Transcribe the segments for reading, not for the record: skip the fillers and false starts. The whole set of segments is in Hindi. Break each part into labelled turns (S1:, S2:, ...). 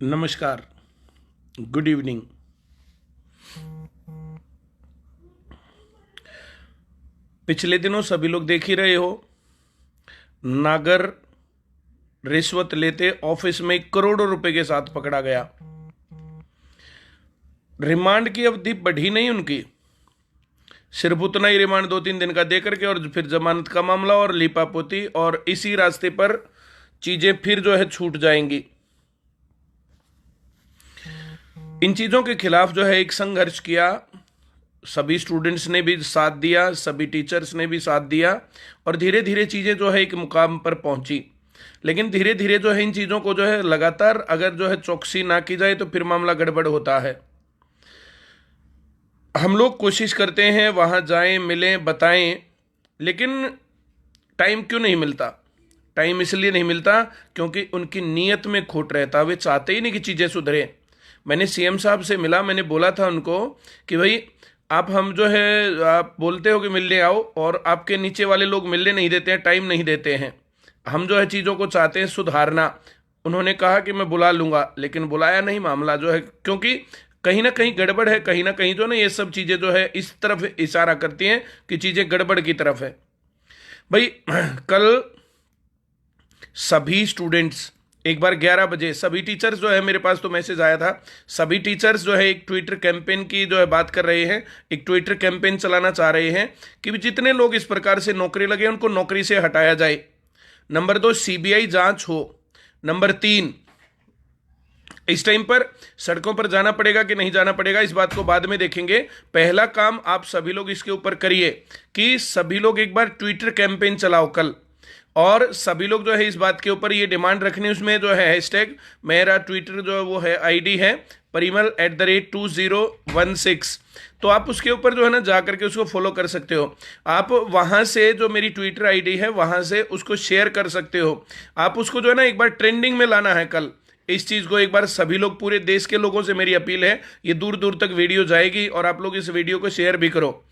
S1: नमस्कार। Good evening. पिछले दिनों सभी लोग देख ही रहे हो, नागर रिश्वत लेते ऑफिस में करोड़ों रुपए के साथ पकड़ा गया। रिमांड की अवधि बढ़ी नहीं उनकी, सिर्फ उतना ही रिमांड 2-3 दिन का दे करके और फिर जमानत का मामला और लीपापोती, और इसी रास्ते पर चीजें फिर जो है छूट जाएंगी। इन चीजों के खिलाफ जो है एक संघर्ष किया, सभी स्टूडेंट्स ने भी साथ दिया, सभी टीचर्स ने भी साथ दिया, और धीरे धीरे चीज़ें जो है एक मुकाम पर पहुंची। लेकिन धीरे धीरे जो है इन चीज़ों को जो है लगातार अगर जो है चौकसी ना की जाए तो फिर मामला गड़बड़ होता है। हम लोग कोशिश करते हैं वहाँ जाएं, मिलें, बताएं, लेकिन टाइम क्यों नहीं मिलता? टाइम इसलिए नहीं मिलता क्योंकि उनकी नीयत में खोट रहता, वे चाहते ही नहीं कि चीज़ें सुधरें। मैंने सीएम साहब से मिला, मैंने बोला था उनको कि भाई आप हम जो है आप बोलते हो कि मिलने आओ और आपके नीचे वाले लोग मिलने नहीं देते हैं, टाइम नहीं देते हैं। हम जो है चीज़ों को चाहते हैं सुधारना। उन्होंने कहा कि मैं बुला लूँगा, लेकिन बुलाया नहीं। मामला जो है क्योंकि कहीं ना कहीं गड़बड़ है, कहीं ना कहीं जो ना ये सब चीज़ें जो है इस तरफ इशारा करती हैं कि चीज़ें गड़बड़ की तरफ है। भाई कल सभी स्टूडेंट्स एक बार 11 बजे सभी टीचर्स जो है, मेरे पास तो मैसेज आया था, सभी टीचर्स जो है एक ट्विटर कैंपेन की जो है बात कर रहे हैं, एक ट्विटर कैंपेन चलाना चाह रहे हैं कि जितने लोग इस प्रकार से नौकरी लगे उनको नौकरी से हटाया जाए। नंबर 2, सीबीआई जांच हो। नंबर 3, इस टाइम पर सड़कों पर जाना पड़ेगा कि नहीं जाना पड़ेगा इस बात को बाद में देखेंगे। पहला काम आप सभी लोग इसके ऊपर करिए कि सभी लोग एक बार ट्विटर कैंपेन चलाओ कल, और सभी लोग जो है इस बात के ऊपर ये डिमांड रखनी, उसमें जो है हैशटैग मेरा ट्विटर जो वो है आईडी है परिमल@2016। तो आप उसके ऊपर जो है ना जा करके उसको फॉलो कर सकते हो। आप वहां से जो मेरी ट्विटर आईडी है वहां से उसको शेयर कर सकते हो। आप उसको जो है ना एक बार ट्रेंडिंग में लाना है कल। इस चीज़ को एक बार सभी लोग, पूरे देश के लोगों से मेरी अपील है, ये दूर दूर तक वीडियो जाएगी और आप लोग इस वीडियो को शेयर भी करो।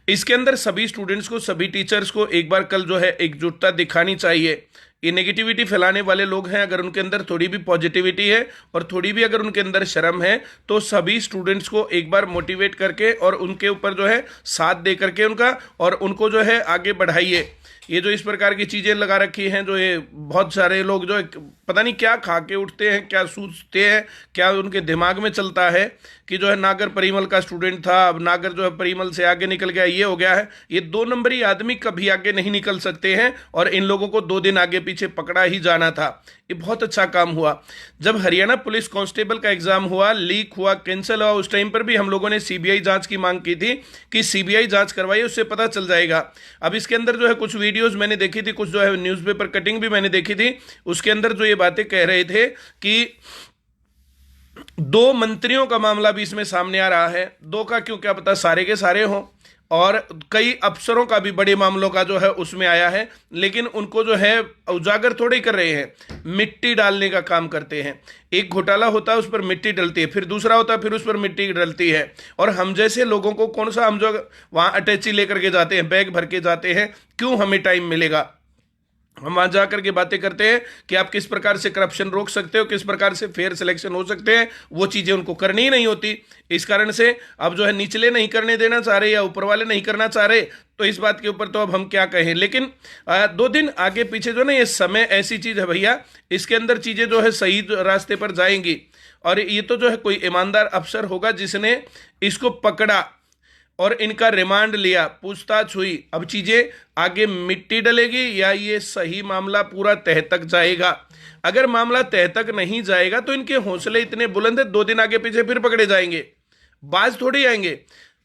S1: इसके अंदर सभी स्टूडेंट्स को, सभी टीचर्स को एक बार कल जो है एकजुटता दिखानी चाहिए। ये नेगेटिविटी फैलाने वाले लोग हैं, अगर उनके अंदर थोड़ी भी पॉजिटिविटी है और थोड़ी भी अगर उनके अंदर शर्म है तो सभी स्टूडेंट्स को एक बार मोटिवेट करके और उनके ऊपर जो है साथ दे करके उनका, और उनको जो है आगे बढ़ाइए। ये जो इस प्रकार की चीज़ें लगा रखी हैं, जो ये बहुत सारे लोग जो पता नहीं क्या खा के उठते हैं, क्या सोचते हैं, क्या उनके दिमाग में चलता है कि जो है नागर परिमल का स्टूडेंट था, अब नागर जो है परिमल से आगे निकल गया, ये हो गया है। ये 2 नंबरी आदमी कभी आगे नहीं निकल सकते हैं, और इन लोगों को 2 दिन आगे पीछे पकड़ा ही जाना था। ये बहुत अच्छा काम हुआ। जब हरियाणा पुलिस कांस्टेबल का एग्जाम हुआ, लीक हुआ, कैंसिल हुआ, उस टाइम पर भी हम लोगों ने सीबीआई जांच की मांग की थी कि सीबीआई जांच करवाइए, उससे पता चल जाएगा। अब इसके अंदर जो है कुछ वीडियोस मैंने देखी थी, कुछ जो है न्यूज़पेपर कटिंग भी मैंने देखी थी, उसके अंदर जो ये बातें कह रहे थे कि 2 मंत्रियों का मामला भी इसमें सामने आ रहा है। 2 का क्यों, क्या पता सारे के सारे हों, और कई अफसरों का भी बड़े मामलों का जो है उसमें आया है। लेकिन उनको जो है उजागर थोड़े कर रहे हैं, मिट्टी डालने का काम करते हैं। एक घोटाला होता है, उस पर मिट्टी डलती है, फिर दूसरा होता है, फिर उस पर मिट्टी डलती है। और हम जैसे लोगों को कौन सा, हम जो वहां अटैची लेकर के जाते हैं, बैग भर के जाते हैं, क्यों हमें टाइम मिलेगा? हम वहां जाकर के बातें करते हैं कि आप किस प्रकार से करप्शन रोक सकते हो, किस प्रकार से फेयर सिलेक्शन हो सकते हैं, वो चीजें उनको करनी ही नहीं होती। इस कारण से अब जो है निचले नहीं करने देना चाह रहे या ऊपर वाले नहीं करना चाह रहे, तो इस बात के ऊपर तो अब हम क्या कहें। लेकिन 2 दिन आगे पीछे जो ना, ये समय ऐसी चीज है भैया, इसके अंदर चीजें जो है सही रास्ते पर जाएंगी। और ये तो जो है कोई ईमानदार अफसर होगा जिसने इसको पकड़ा और इनका रिमांड लिया, पूछताछ हुई। अब चीजें आगे मिट्टी डलेगी या ये सही मामला पूरा तह तक जाएगा? अगर मामला तह तक नहीं जाएगा तो इनके हौसले इतने बुलंद है, 2 दिन आगे पीछे फिर पकड़े जाएंगे, बाज थोड़ी आएंगे।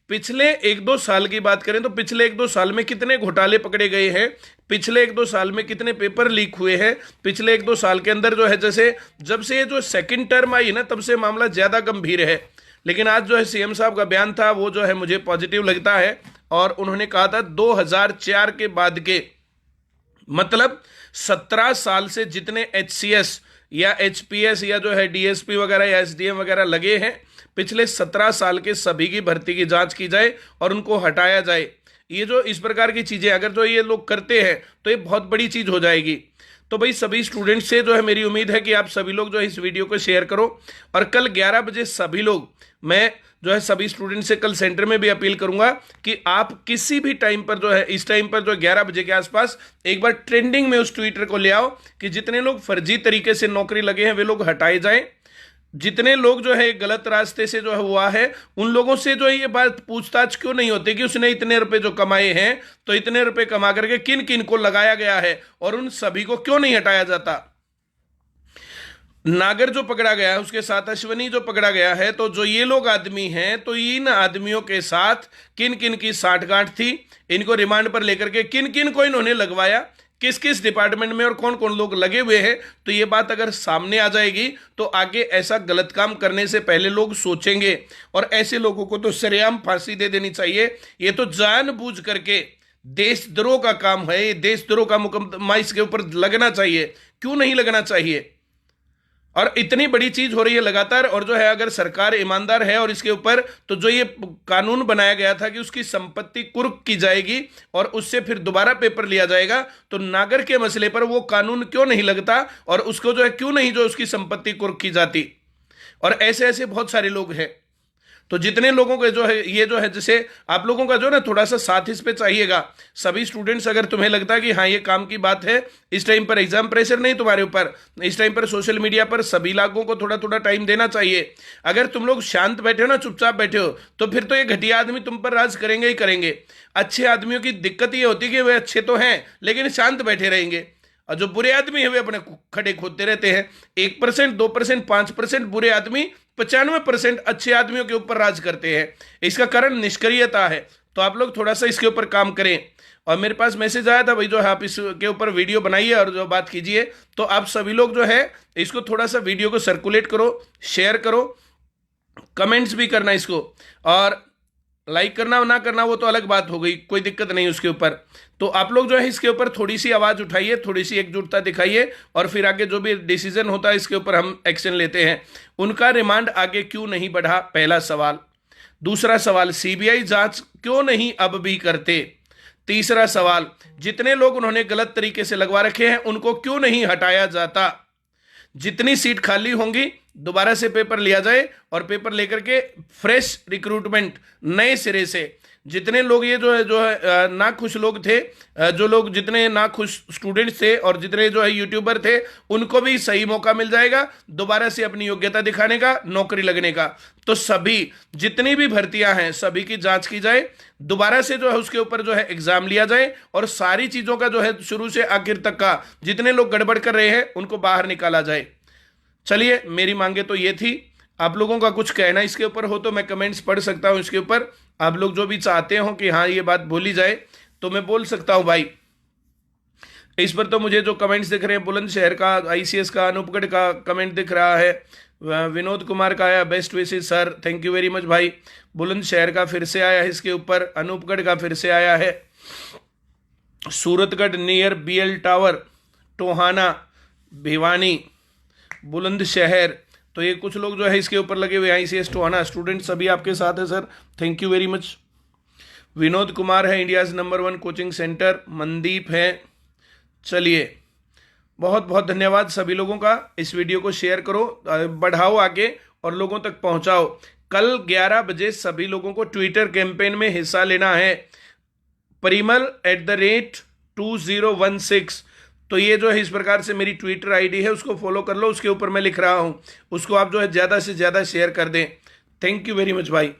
S1: पिछले 1-2 साल की बात करें तो पिछले 1-2 साल में कितने घोटाले पकड़े गए हैं, पिछले 1-2 साल में कितने पेपर लीक हुए हैं, पिछले 1-2 साल के अंदर जो है, जैसे जब से ये जो सेकंड टर्म आई ना, तब से मामला ज्यादा गंभीर है। लेकिन आज जो है सीएम साहब का बयान था, वो जो है मुझे पॉजिटिव लगता है। और उन्होंने कहा था 2004 के बाद के, मतलब 17 साल से जितने एचसीएस या एचपीएस या जो है डीएसपी वगैरह या एसडीएम वगैरह लगे हैं, पिछले 17 साल के सभी की भर्ती की जांच की जाए और उनको हटाया जाए। ये जो इस प्रकार की चीजें अगर जो ये लोग करते हैं तो ये बहुत बड़ी चीज हो जाएगी। तो भाई सभी स्टूडेंट्स से जो है मेरी उम्मीद है कि आप सभी लोग जो है इस वीडियो को शेयर करो। और कल 11 बजे सभी लोग, मैं जो है सभी स्टूडेंट से कल सेंटर में भी अपील करूंगा कि आप किसी भी टाइम पर जो है इस टाइम पर जो 11 बजे के आसपास एक बार ट्रेंडिंग में उस ट्विटर को ले आओ कि जितने लोग फर्जी तरीके से नौकरी लगे हैं वे लोग हटाए जाएं। जितने लोग जो है गलत रास्ते से जो है हुआ है उन लोगों से जो है ये बात पूछताछ क्यों नहीं होती कि उसने इतने रुपए जो कमाए हैं तो इतने रुपए कमा करके किन किन को लगाया गया है और उन सभी को क्यों नहीं हटाया जाता। नागर जो पकड़ा गया है उसके साथ अश्वनी जो पकड़ा गया है, तो जो ये लोग आदमी हैं तो इन आदमियों के साथ किन किन की साठगांठ थी, इनको रिमांड पर लेकर के किन किन को इन्होंने लगवाया, किस किस डिपार्टमेंट में और कौन कौन लोग लगे हुए हैं, तो ये बात अगर सामने आ जाएगी तो आगे ऐसा गलत काम करने से पहले लोग सोचेंगे और ऐसे लोगों को तो सरेआम फांसी दे देनी चाहिए। ये तो जानबूझ करके देशद्रोह का काम है, ये देशद्रोह का मुकदमा इसके ऊपर लगना चाहिए। क्यों नहीं लगना चाहिए? और इतनी बड़ी चीज हो रही है लगातार, और जो है अगर सरकार ईमानदार है और इसके ऊपर तो जो ये कानून बनाया गया था कि उसकी संपत्ति कुर्क की जाएगी और उससे फिर दोबारा पेपर लिया जाएगा, तो नागर के मसले पर वो कानून क्यों नहीं लगता और उसको जो है क्यों नहीं जो उसकी संपत्ति कुर्क की जाती। और ऐसे ऐसे बहुत सारे लोग हैं। तो जितने लोगों के जो है ये जो है, जैसे आप लोगों का जो ना थोड़ा सा साथ इस पे चाहिएगा। सभी स्टूडेंट्स, अगर तुम्हें लगता है कि हाँ ये काम की बात है, इस टाइम पर एग्जाम प्रेशर नहीं तुम्हारे ऊपर, इस टाइम पर सोशल मीडिया पर सभी लोगों को थोड़ा थोड़ा टाइम देना चाहिए। अगर तुम लोग शांत बैठे हो ना, चुपचाप बैठे हो, तो फिर तो ये घटिया आदमी तुम पर राज करेंगे ही करेंगे। अच्छे आदमियों की दिक्कत ये होती है कि वे अच्छे तो हैं लेकिन शांत बैठे रहेंगे, और जो बुरे आदमी है वे अपने खड़े खोदते रहते हैं। 1%, 2%, 5% बुरे आदमी 95% अच्छे आदमियों के ऊपर राज करते हैं। इसका कारण निष्क्रियता है। तो आप लोग थोड़ा सा इसके ऊपर काम करें। और मेरे पास मैसेज आया था भाई जो है आप इसके ऊपर वीडियो बनाइए और जो बात कीजिए, तो आप सभी लोग जो है इसको थोड़ा सा वीडियो को सर्कुलेट करो, शेयर करो, कमेंट्स भी करना इसको, और लाइक करना ना करना वो तो अलग बात हो गई, कोई दिक्कत नहीं उसके ऊपर। तो आप लोग जो है इसके ऊपर थोड़ी सी आवाज उठाइए, थोड़ी सी एकजुटता दिखाइए, और फिर आगे जो भी डिसीजन होता है इसके ऊपर हम एक्शन लेते हैं। उनका रिमांड आगे क्यों नहीं बढ़ा, पहला सवाल। दूसरा सवाल, सीबीआई जांच क्यों नहीं अब भी करते। तीसरा सवाल, जितने लोग उन्होंने गलत तरीके से लगवा रखे हैं उनको क्यों नहीं हटाया जाता। जितनी सीट खाली होंगी दोबारा से पेपर लिया जाए और पेपर लेकर के फ्रेश रिक्रूटमेंट नए सिरे से। जितने लोग ये जो है ना खुश लोग थे, जो लोग जितने ना खुश स्टूडेंट्स थे और जितने जो है यूट्यूबर थे, उनको भी सही मौका मिल जाएगा दोबारा से अपनी योग्यता दिखाने का, नौकरी लगने का। तो सभी जितनी भी भर्तियां हैं सभी की जांच की जाए, दोबारा से जो है उसके ऊपर जो है एग्जाम लिया जाए, और सारी चीजों का जो है शुरू से आखिर तक का जितने लोग गड़बड़ कर रहे हैं उनको बाहर निकाला जाए। चलिए, मेरी मांगे तो ये थी। आप लोगों का कुछ कहना इसके ऊपर हो तो मैं कमेंट्स पढ़ सकता हूं इसके ऊपर। आप लोग जो भी चाहते हो कि हाँ ये बात बोली जाए तो मैं बोल सकता हूं भाई। इस पर तो मुझे जो कमेंट्स दिख रहे हैं, बुलंदशहर का, आईसीएस का, अनूपगढ़ का कमेंट दिख रहा है, विनोद कुमार का आया, बेस्ट विशेष sir, thank you very much भाई। बुलंदशहर का फिर से आया है इसके ऊपर, अनूपगढ़ का फिर से आया है, Suratgarh near BL tower, Tohana, Bhiwani, Bulandshahr. तो ये कुछ लोग जो है इसके ऊपर लगे हुए, आईसीएस टोहाना स्टूडेंट सभी आपके साथ है sir, thank you very much. Vinod Kumar है, India's number 1 coaching centre, Mandeep है। चलिए, बहुत बहुत धन्यवाद सभी लोगों का। इस वीडियो को शेयर करो, बढ़ाओ आगे और लोगों तक पहुंचाओ। कल 11 बजे सभी लोगों को ट्विटर कैंपेन में हिस्सा लेना है, परिमल@2016। तो ये जो है इस प्रकार से मेरी ट्विटर आईडी है, उसको फॉलो कर लो, उसके ऊपर मैं लिख रहा हूं, उसको आप जो है ज़्यादा से ज़्यादा शेयर कर दें। थैंक यू वेरी मच भाई।